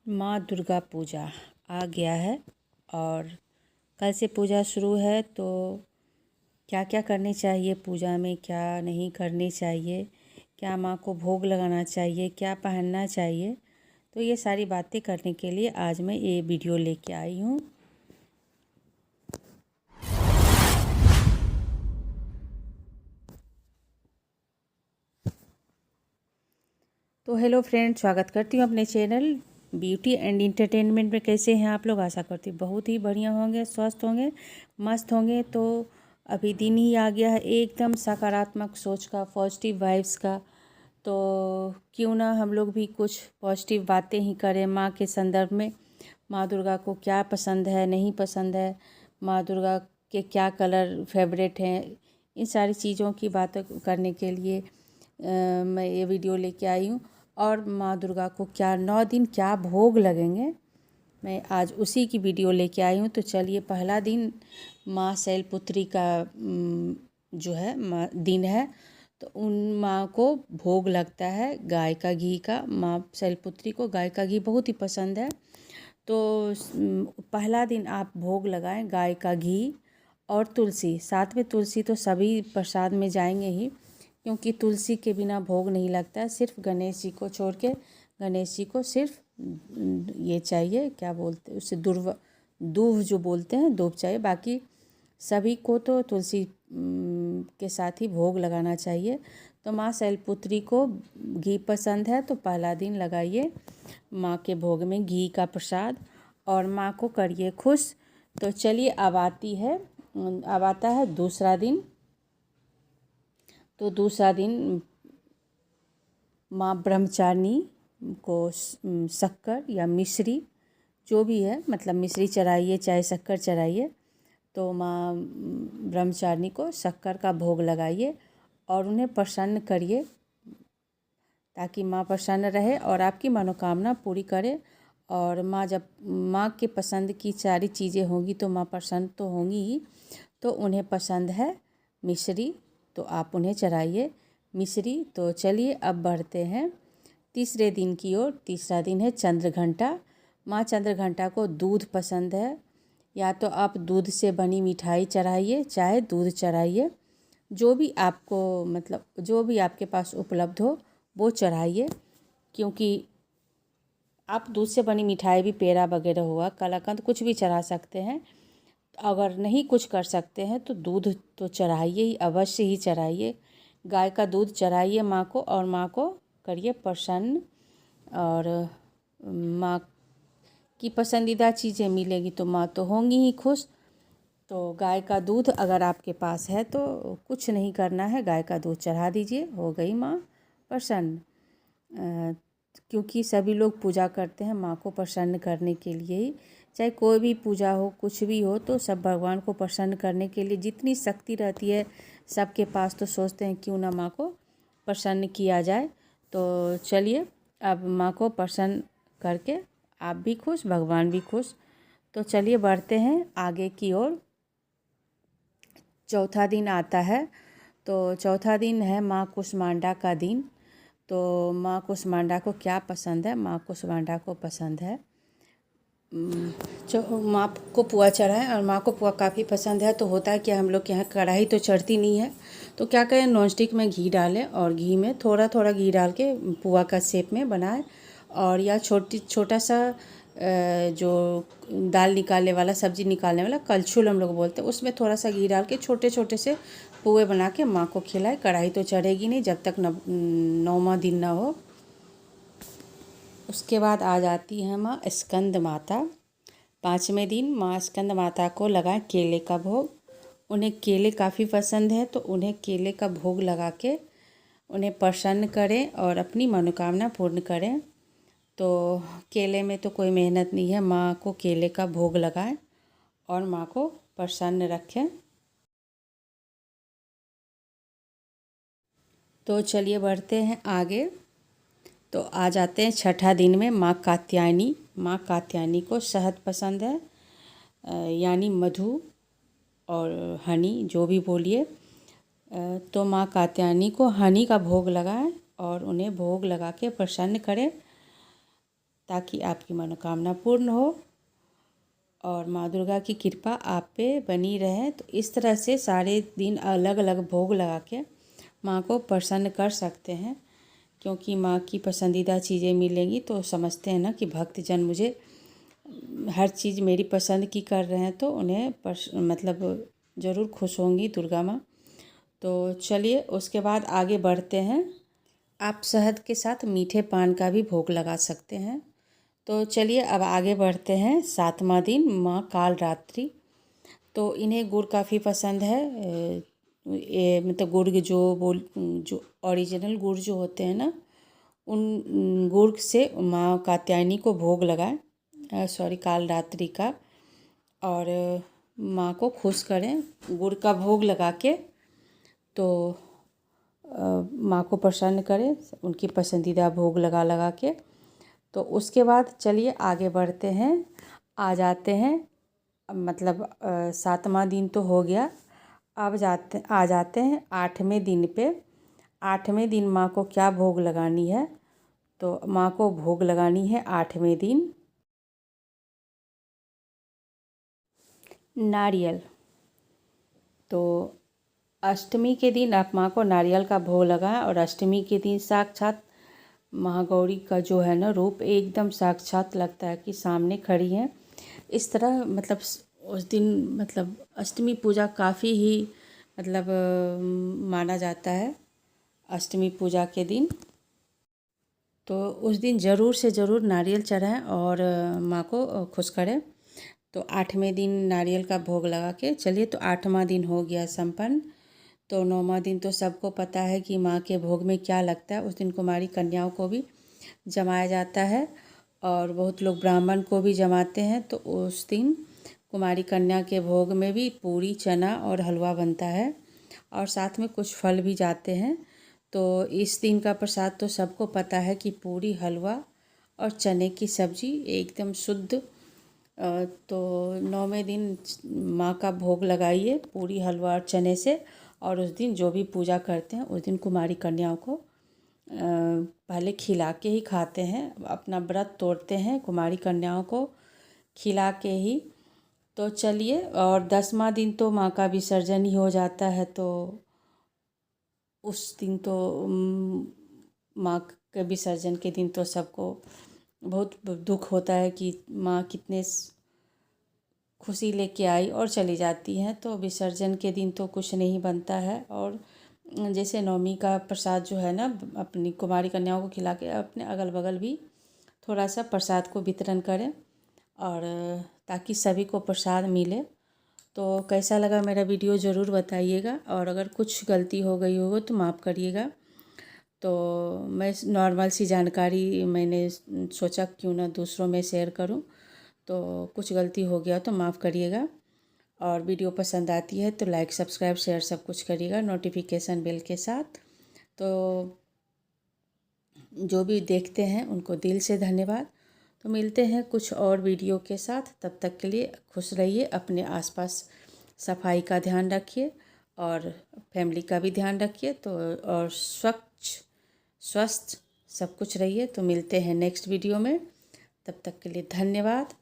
माँ दुर्गा पूजा आ गया है और कल से पूजा शुरू है। तो क्या क्या करनी चाहिए पूजा में, क्या नहीं करनी चाहिए, क्या माँ को भोग लगाना चाहिए, क्या पहनना चाहिए, तो ये सारी बातें करने के लिए आज मैं ये वीडियो लेके आई हूँ। तो हेलो फ्रेंड, स्वागत करती हूँ अपने चैनल ब्यूटी एंड इंटरटेनमेंट में। कैसे हैं आप लोग? आशा करती हूँ बहुत ही बढ़िया होंगे, स्वस्थ होंगे, मस्त होंगे। तो अभी दिन ही आ गया है एकदम सकारात्मक सोच का, पॉजिटिव वाइब्स का। तो क्यों ना हम लोग भी कुछ पॉजिटिव बातें ही करें माँ के संदर्भ में। माँ दुर्गा को क्या पसंद है, नहीं पसंद है, माँ दुर्गा के क्या कलर फेवरेट हैं, इन सारी चीज़ों की बातें करने के लिए मैं ये वीडियो लेके आई हूँ। और माँ दुर्गा को क्या 9 दिन क्या भोग लगेंगे, मैं आज उसी की वीडियो लेके आई हूँ। तो चलिए, पहला दिन माँ शैलपुत्री का जो है दिन है। तो उन माँ को भोग लगता है गाय का घी का। माँ शैलपुत्री को गाय का घी बहुत ही पसंद है। तो पहला दिन आप भोग लगाएं गाय का घी और तुलसी। साथ में तुलसी तो सभी प्रसाद में जाएंगे ही, क्योंकि तुलसी के बिना भोग नहीं लगता है। सिर्फ गणेश जी को छोड़ के, गणेश जी को सिर्फ ये चाहिए, क्या बोलते हैं उसे, दूब जो बोलते हैं, दूब चाहिए। बाकी सभी को तो तुलसी के साथ ही भोग लगाना चाहिए। तो माँ शैलपुत्री को घी पसंद है, तो पहला दिन लगाइए माँ के भोग में घी का प्रसाद और माँ को करिए खुश। तो चलिए, अब आता है दूसरा दिन। तो दूसरा दिन माँ ब्रह्मचारिणी को शक्कर या मिश्री जो भी है, मतलब मिश्री चढ़ाइए चाहे शक्कर चढ़ाइए। तो माँ ब्रह्मचारिणी को शक्कर का भोग लगाइए और उन्हें प्रसन्न करिए, ताकि माँ प्रसन्न रहे और आपकी मनोकामना पूरी करे। और जब माँ के पसंद की सारी चीज़ें होंगी तो माँ प्रसन्न तो होंगी ही। तो उन्हें पसंद है मिश्री, तो आप उन्हें चढ़ाइए मिश्री। तो चलिए, अब बढ़ते हैं तीसरे दिन की ओर। तीसरा दिन है चंद्रघंटा। माँ चंद्रघंटा को दूध पसंद है, या तो आप दूध से बनी मिठाई चढ़ाइए चाहे दूध चढ़ाइए, जो भी आपको, मतलब जो भी आपके पास उपलब्ध हो वो चढ़ाइए। क्योंकि आप दूध से बनी मिठाई भी, पेड़ा वगैरह हुआ, कलाकंद, कुछ भी चढ़ा सकते हैं। अगर नहीं कुछ कर सकते हैं तो दूध तो चढ़ाइए ही, अवश्य ही चढ़ाइए। गाय का दूध चढ़ाइए माँ को और माँ को करिए प्रसन्न। और माँ की पसंदीदा चीज़ें मिलेगी तो माँ तो होंगी ही खुश। तो गाय का दूध अगर आपके पास है तो कुछ नहीं करना है, गाय का दूध चढ़ा दीजिए, हो गई माँ प्रसन्न। क्योंकि सभी लोग पूजा करते हैं माँ को प्रसन्न करने के लिए ही। चाहे कोई भी पूजा हो, कुछ भी हो, तो सब भगवान को प्रसन्न करने के लिए जितनी शक्ति रहती है सबके पास, तो सोचते हैं क्यों ना माँ को प्रसन्न किया जाए। तो चलिए, अब माँ को प्रसन्न करके आप भी खुश, भगवान भी खुश। तो चलिए बढ़ते हैं आगे की ओर। चौथा दिन आता है। तो चौथा दिन है माँ कुष्मांडा का दिन। तो माँ कुष्मांडा को क्या पसंद है? माँ कुष्मांडा को पसंद है माँ को पुआ चढ़ाएं, और माँ को पुआ काफ़ी पसंद है। तो होता है कि हम लोग के यहाँ कढ़ाई तो चढ़ती नहीं है, तो क्या करें, नॉनस्टिक में घी डालें और घी में थोड़ा थोड़ा घी डाल के पुआ का शेप में बनाएं। और या छोटा सा जो दाल निकालने वाला, सब्ज़ी निकालने वाला कलछुल हम लोग बोलते हैं, उसमें थोड़ा सा घी डाल के छोटे छोटे से पुए बना के माँ को खिलाए। कढ़ाई तो चढ़ेगी नहीं जब तक 9वां दिन ना हो। उसके बाद आ जाती है माँ स्कंद माता। 5वें दिन माँ स्कंद माता को लगाएं केले का भोग। उन्हें केले काफ़ी पसंद है, तो उन्हें केले का भोग लगा के उन्हें प्रसन्न करें और अपनी मनोकामना पूर्ण करें। तो केले में तो कोई मेहनत नहीं है, माँ को केले का भोग लगाएं और माँ को प्रसन्न रखें। तो चलिए बढ़ते हैं आगे। तो आ जाते हैं छठा दिन में माँ कात्यायनी। माँ कात्यायनी को शहद पसंद है, यानी मधु और हनी जो भी बोलिए। तो माँ कात्यायनी को हनी का भोग लगाएं और उन्हें भोग लगा के प्रसन्न करें। ताकि आपकी मनोकामना पूर्ण हो और माँ दुर्गा की कृपा आप पे बनी रहे। तो इस तरह से सारे दिन अलग अलग भोग लगा के माँ को प्रसन्न कर सकते हैं, क्योंकि माँ की पसंदीदा चीज़ें मिलेंगी तो समझते हैं ना कि भक्तजन मुझे हर चीज़ मेरी पसंद की कर रहे हैं, तो उन्हें मतलब ज़रूर खुश होंगी दुर्गा माँ। तो चलिए उसके बाद आगे बढ़ते हैं। आप शहद के साथ मीठे पान का भी भोग लगा सकते हैं। तो चलिए अब आगे बढ़ते हैं। 7वां दिन माँ कालरात्रि। तो इन्हें गुड़ काफ़ी पसंद है। ये मतलब गुड़ जो ओरिजिनल गुड़ जो होते हैं ना, उन गुड़ से माँ कात्यायनी को भोग लगाएं, सॉरी कालरात्रि का, और माँ को खुश करें गुड़ का भोग लगा के। तो माँ को प्रसन्न करें उनकी पसंदीदा भोग लगा लगा के। तो उसके बाद चलिए आगे बढ़ते हैं। आ जाते हैं मतलब 7वां दिन तो हो गया। अब आ जाते हैं 8वें दिन पे। 8वें दिन माँ को क्या भोग लगानी है? तो माँ को भोग लगानी है 8वें दिन नारियल। तो अष्टमी के दिन आप माँ को नारियल का भोग लगाएं, और अष्टमी के दिन साक्षात महागौरी का जो है ना रूप एकदम साक्षात लगता है कि सामने खड़ी हैं। इस तरह मतलब उस दिन मतलब अष्टमी पूजा काफ़ी ही मतलब माना जाता है अष्टमी पूजा के दिन। तो उस दिन ज़रूर से ज़रूर नारियल चढ़ाएं और माँ को खुश करें। तो 8वें दिन नारियल का भोग लगा के चलिए, तो 8वां दिन हो गया संपन्न। तो 9वां दिन तो सबको पता है कि माँ के भोग में क्या लगता है। उस दिन कुमारी कन्याओं को भी जमाया जाता है और बहुत लोग ब्राह्मण को भी जमाते हैं। तो उस दिन कुमारी कन्या के भोग में भी पूरी, चना और हलवा बनता है और साथ में कुछ फल भी जाते हैं। तो इस दिन का प्रसाद तो सबको पता है कि पूरी, हलवा और चने की सब्ज़ी एकदम शुद्ध। तो 9वें दिन माँ का भोग लगाइए पूरी, हलवा और चने से। और उस दिन जो भी पूजा करते हैं उस दिन कुमारी कन्याओं को पहले खिला के ही खाते हैं, अपना व्रत तोड़ते हैं कुमारी कन्याओं को खिला के ही। तो चलिए, और 10वां दिन तो माँ का विसर्जन ही हो जाता है। तो उस दिन तो माँ के विसर्जन के दिन तो सबको बहुत दुख होता है कि माँ कितने खुशी लेके आई और चली जाती हैं। तो विसर्जन के दिन तो कुछ नहीं बनता है। और जैसे नवमी का प्रसाद जो है ना, अपनी कुमारी कन्याओं को खिला के अपने अगल बगल भी थोड़ा सा प्रसाद को वितरण करें, और ताकि सभी को प्रसाद मिले। तो कैसा लगा मेरा वीडियो ज़रूर बताइएगा, और अगर कुछ गलती हो गई हो तो माफ़ करिएगा। तो मैं नॉर्मल सी जानकारी मैंने सोचा क्यों ना दूसरों में शेयर करूं, तो कुछ गलती हो गया तो माफ़ करिएगा। और वीडियो पसंद आती है तो लाइक, सब्सक्राइब, शेयर सब कुछ करिएगा नोटिफिकेशन बेल के साथ। तो जो भी देखते हैं उनको दिल से धन्यवाद। तो मिलते हैं कुछ और वीडियो के साथ, तब तक के लिए खुश रहिए, अपने आसपास सफाई का ध्यान रखिए और फैमिली का भी ध्यान रखिए। तो और स्वच्छ स्वस्थ सब कुछ रहिए। तो मिलते हैं नेक्स्ट वीडियो में, तब तक के लिए धन्यवाद।